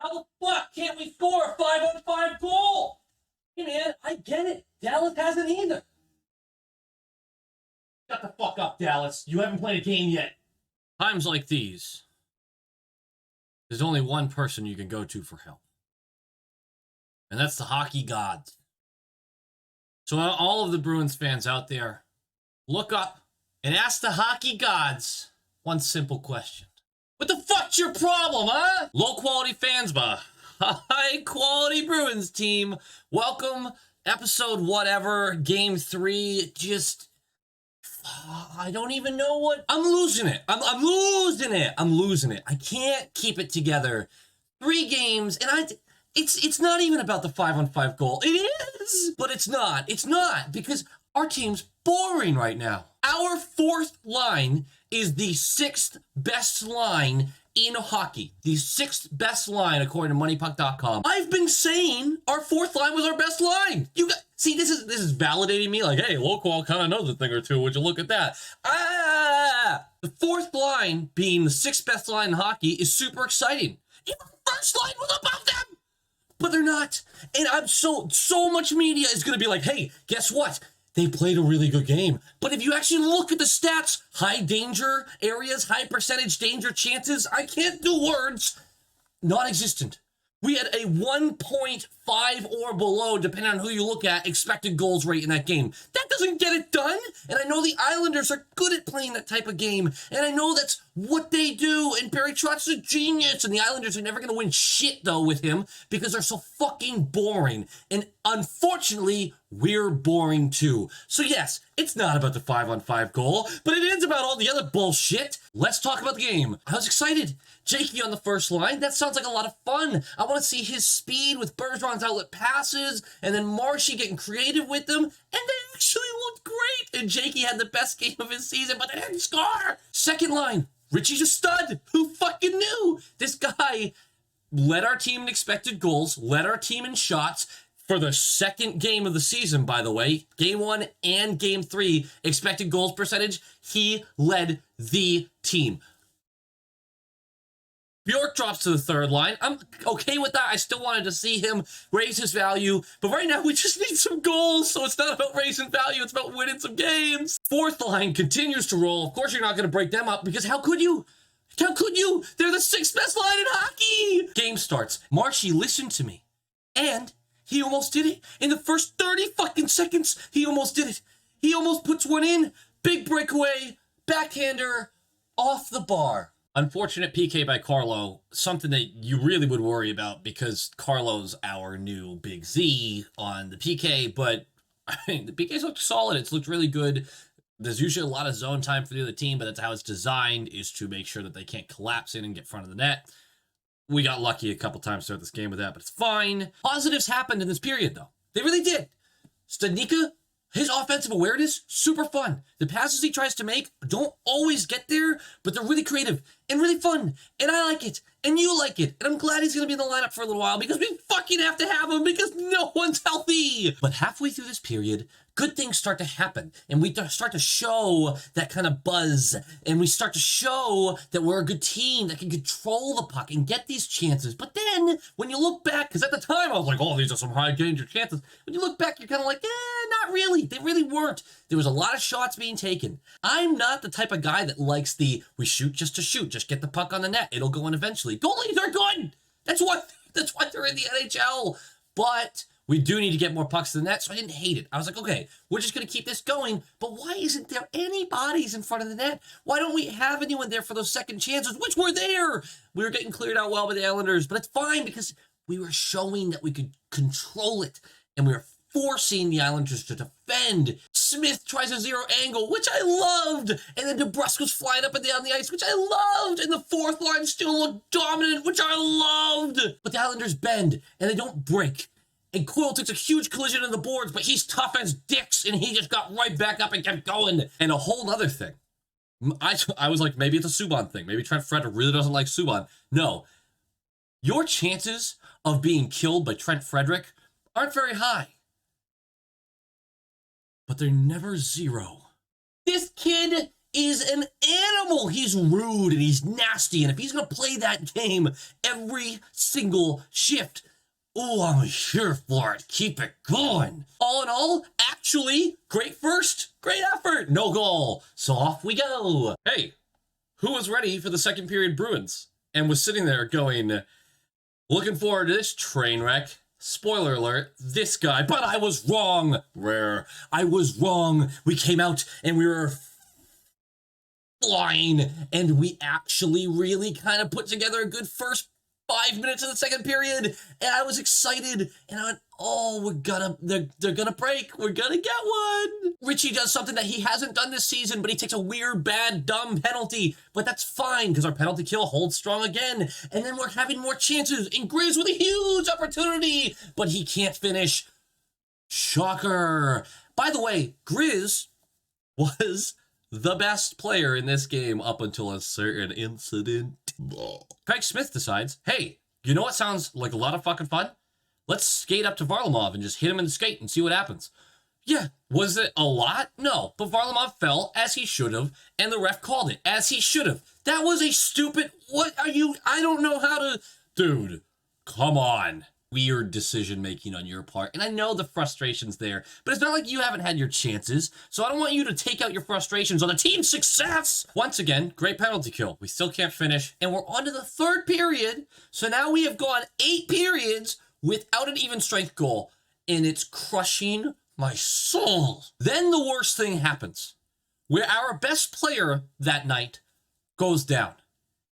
How the fuck can't we score a 5-on-5 goal? Hey man, I get it. Dallas hasn't either. Shut the fuck up, Dallas. You haven't played a game yet. Times like these, there's only one person you can go to for help. And that's the hockey gods. So all of the Bruins fans out there, look up and ask the hockey gods one simple question. What the fuck's your problem, huh? Low quality fans by high quality Bruins team. Welcome, episode whatever, game 3. Just, I don't even know what. I'm losing it. I'm losing it. I'm losing it. I can't keep it together. 3 games, and it's not even about the 5-on-5 goal. It is, but it's not. It's not, because our team's boring right now. Our 4th line is the 6th best line in hockey. The 6th best line, according to moneypuck.com. I've been saying our 4th line was our best line. You got, see, this is validating me. Like, hey, Loqual kind of knows a thing or two. Would you look at that? The 4th line, being the 6th best line in hockey, is super exciting. If the first line was above them, but they're not. And I'm so much media is going to be like, hey, guess what? They played a really good game. But if you actually look at the stats, high danger areas, high percentage danger chances, I can't do words, non-existent. We had a 1.5 or below, depending on who you look at, expected goals rate in that game. That doesn't get it done. And I know the Islanders are good at playing that type of game. And I know that's what they do. And Barry Trotz's a genius. And the Islanders are never going to win shit, though, with him because they're so fucking boring. And unfortunately, we're boring, too. So yes, it's not about the 5-on-5 goal, but it is about all the other bullshit. Let's talk about the game. I was excited. Jakey on the first line, that sounds like a lot of fun. I want to see his speed with Bergeron's outlet passes, and then Marshy getting creative with them, and they actually looked great. And Jakey had the best game of his season, but they didn't score. Second line, Richie's a stud. Who fucking knew? This guy led our team in expected goals, led our team in shots, for the second game of the season, by the way, game 1 and game 3, expected goals percentage, he led the team. Bjork drops to the third line. I'm okay with that. I still wanted to see him raise his value, but right now we just need some goals, so it's not about raising value, it's about winning some games. Fourth line continues to roll. Of course you're not going to break them up, because how could you? How could you? They're the 6th best line in hockey! Game starts. Marshy listened to me, and he almost did it. In the first 30 fucking seconds, he almost did it. He almost puts one in. Big breakaway, backhander, off the bar. Unfortunate PK by Carlo, something that you really would worry about because Carlo's our new Big Z on the PK, but I mean, the PK's looked solid. It's looked really good. There's usually a lot of zone time for the other team, but that's how it's designed, is to make sure that they can't collapse in and get in front of the net. We got lucky a couple times throughout this game with that, but it's fine. Positives happened in this period, though. They really did. Stanika, his offensive awareness, super fun. The passes he tries to make don't always get there, but they're really creative and really fun. And I like it. And you like it. And I'm glad he's going to be in the lineup for a little while because we fucking have to have him because no one's healthy. But halfway through this period, good things start to happen. And we start to show that kind of buzz. And we start to show that we're a good team that can control the puck and get these chances. But then when you look back, because at the time I was like, oh, these are some high danger chances. When you look back, you're kind of like, not really. They really weren't. There was a lot of shots being taken. I'm not the type of guy that likes we shoot just to shoot. Just get the puck on the net. It'll go in eventually. Goalies are good. That's why they're in the NHL. But we do need to get more pucks to the net, so I didn't hate it. I was like, okay, we're just going to keep this going, but why isn't there any bodies in front of the net? Why don't we have anyone there for those second chances, which were there? We were getting cleared out well by the Islanders, but it's fine because we were showing that we could control it, and we were forcing the Islanders to defend. Smith tries a zero angle, which I loved, and then DeBrusk was flying up and down the ice, which I loved, and the fourth line still looked dominant, which I loved. But the Islanders bend, and they don't break. And Quill takes a huge collision on the boards, but he's tough as dicks, and he just got right back up and kept going. And a whole other thing. I was like, maybe it's a Subban thing. Maybe Trent Frederick really doesn't like Subban. No. Your chances of being killed by Trent Frederick aren't very high. But they're never zero. This kid is an animal. He's rude and he's nasty. And if he's going to play that game every single shift, oh, I'm here for it. Keep it going. All in all, actually, great first, great effort. No goal. So off we go. Hey, who was ready for the second period Bruins and was sitting there going, looking forward to this train wreck? Spoiler alert, this guy, but I was wrong. Rare. I was wrong. We came out and we were flying, and we actually really kind of put together a good first 5 minutes of the second period, and I was excited, and I went, oh, they're gonna break, we're gonna get one. Richie does something that he hasn't done this season, but he takes a weird, bad, dumb penalty, but that's fine, because our penalty kill holds strong again, and then we're having more chances, and Grizz with a huge opportunity, but he can't finish. Shocker. By the way, Grizz was the best player in this game up until a certain incident. Craig Smith decides, hey, you know what sounds like a lot of fucking fun? Let's skate up to Varlamov and just hit him in the skate and see what happens. Yeah, was it a lot? No, but Varlamov fell as he should have, and the ref called it as he should have. That was a stupid, what are you, I don't know how to, dude, come on. Weird decision making on your part, and I know the frustration's there, but it's not like you haven't had your chances, so I don't want you to take out your frustrations on the team's success. Once again, great penalty kill. We still can't finish, and we're on to the third period, so now we have gone 8 periods without an even strength goal, and it's crushing my soul. Then the worst thing happens, where our best player that night goes down,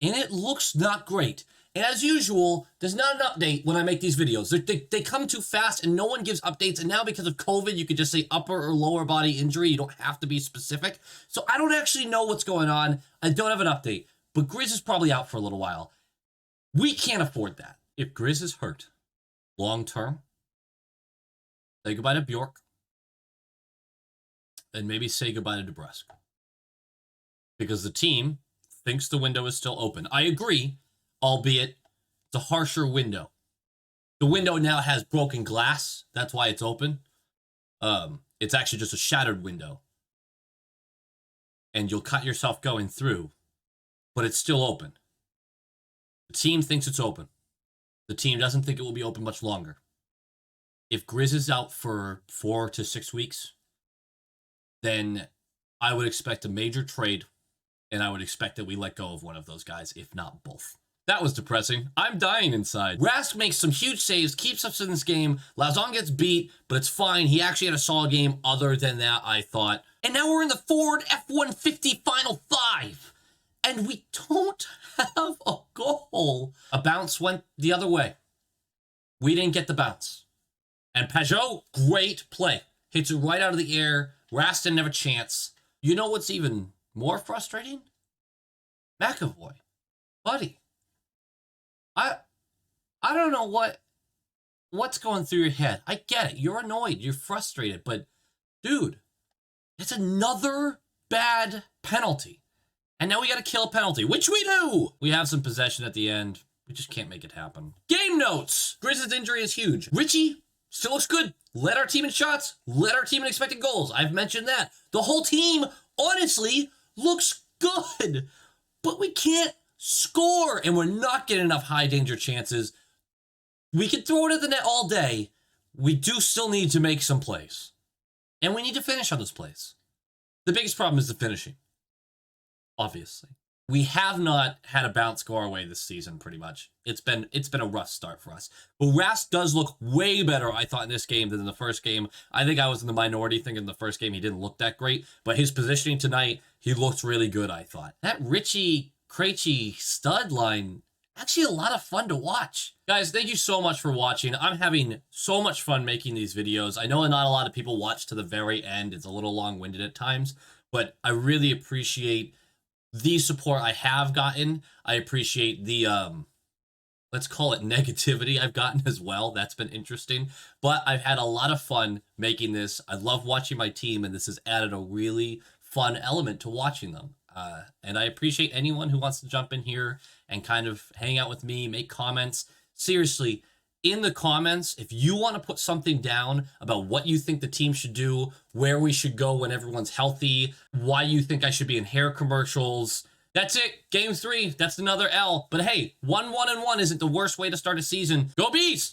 and it looks not great. And as usual, there's not an update when I make these videos. They come too fast and no one gives updates. And now because of COVID, you could just say upper or lower body injury. You don't have to be specific. So I don't actually know what's going on. I don't have an update. But Grizz is probably out for a little while. We can't afford that. If Grizz is hurt long term, say goodbye to Bjork. And maybe say goodbye to DeBrusque. Because the team thinks the window is still open. I agree. Albeit, it's a harsher window. The window now has broken glass. That's why it's open. It's actually just a shattered window. And you'll cut yourself going through. But it's still open. The team thinks it's open. The team doesn't think it will be open much longer. If Grizz is out for 4 to 6 weeks, then I would expect a major trade. And I would expect that we let go of one of those guys, if not both. That was depressing. I'm dying inside. Rask makes some huge saves, keeps us in this game. Lauzon gets beat, but it's fine. He actually had a solid game other than that, I thought. And now we're in the Ford F-150 Final 5. And we don't have a goal. A bounce went the other way. We didn't get the bounce. And Pajot, great play. Hits it right out of the air. Rask didn't have a chance. You know what's even more frustrating? McAvoy. Buddy. I don't know what's going through your head. I get it. You're annoyed. You're frustrated. But, dude, it's another bad penalty. And now we got to kill a penalty, which we do. We have some possession at the end. We just can't make it happen. Game notes. Grizz's injury is huge. Richie still looks good. Led our team in shots. Led our team in expected goals. I've mentioned that. The whole team, honestly, looks good. But we can't score, and we're not getting enough high danger chances. We can throw it at the net all day. We do still need to make some plays. And we need to finish on those plays. The biggest problem is the finishing. Obviously. We have not had a bounce go our way this season, pretty much. It's been a rough start for us. But Rask does look way better, I thought, in this game than in the first game. I think I was in the minority thinking in the first game he didn't look that great. But his positioning tonight, he looked really good, I thought. That Richie Krejci stud line, actually a lot of fun to watch. Guys, thank you so much for watching. I'm having so much fun making these videos. I know not a lot of people watch to the very end. It's a little long-winded at times, but I really appreciate the support I have gotten. I appreciate the, let's call it negativity I've gotten as well. That's been interesting, but I've had a lot of fun making this. I love watching my team, and this has added a really fun element to watching them. And I appreciate anyone who wants to jump in here and kind of hang out with me, make comments. Seriously, in the comments if you want to put something down about what you think the team should do, where we should go when everyone's healthy, why you think I should be in hair commercials. That's it. Game 3. That's another L. But hey, 1-1-1 isn't the worst way to start a season. Go Bees!